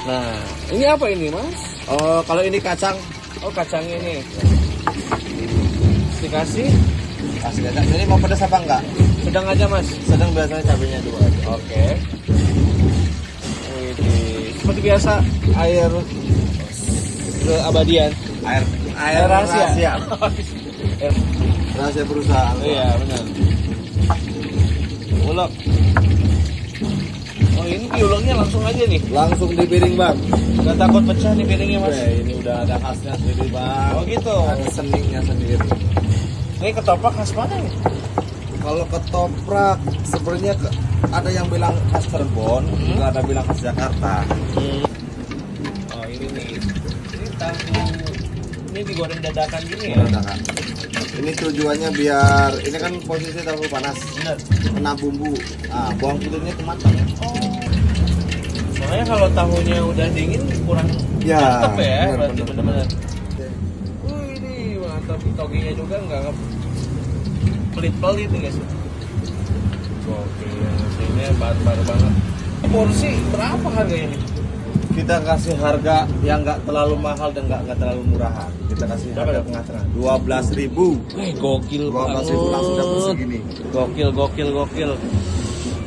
Nah, ini apa ini, Mas? Oh, kalau ini kacang. Oh, kacangnya ini. Dikasih Kasih kacang. Ini mau pedas apa enggak? sedang aja, Mas. Sedang, biasanya cabenya 2 aja. Oke. Widih. Seperti biasa, air keabadian. Air rahasia. Rahasia perusahaan. Iya, benar. Ulek. Oh, ini diuleknya langsung aja nih. Langsung di piring, Bang. Gak takut pecah nih piringnya, Mas. Oke, ini udah ada khasnya sendiri, Bang. Oh, gitu. Ada seningnya sendiri. Ini ketoprak khas mana nih? Kalau ketoprak sebenarnya ada yang bilang khas Cirebon, juga ada bilang khas Jakarta. Oh, ini nih. Ini tahu. Ini digoreng dadakan gini ya? Dadakan. Ini tujuannya biar ini kan posisi tahu panas, Benar. kena bumbu. Nah, bawang putihnya itu matang. Soalnya kalau tahunya udah dingin kurang Ya, mantap ya, benar, berarti benar. benar-benar. Ini mantap, toginya juga nggak pelit-pelit nih guys. Oke, ini baru banget. Porsi berapa harganya nih? Kita kasih harga yang nggak terlalu mahal dan nggak terlalu murahan. Kita kasih Berapa harga dong? tengah-tengah. 12.000. Gokil 12.000 langsung dapat banget. segini. Gokil.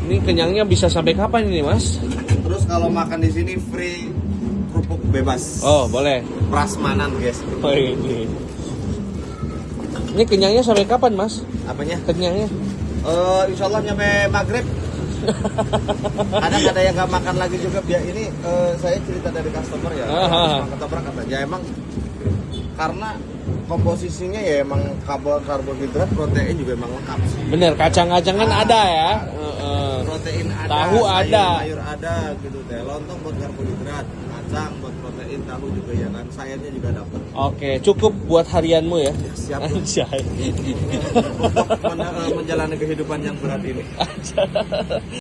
Ini kenyangnya bisa sampai kapan ini, Mas? Terus kalau makan di sini free kerupuk bebas. Oh, boleh. Prasmanan, guys. Oh, ini. Ini kenyangnya sampai kapan, Mas? Apanya? Kenyangnya? Insya Allah nyampe maghrib. Kadang ada yang nggak makan lagi juga. Biar ini saya cerita dari customer ya. Aha. Ketoprak kata, ya emang karena komposisinya ya emang karbohidrat, protein juga emang lengkap sih. Bener, kacang-kacangan ada ya. Protein ada, Tahu ada. sayur ada gitu teh. Lontong buat karbohidrat, kacang buat protein, tahu juga ya kan. Sayurnya juga dapat. Oke, cukup buat harianmu ya. Siap Anjay. untuk menjalani kehidupan yang berat ini.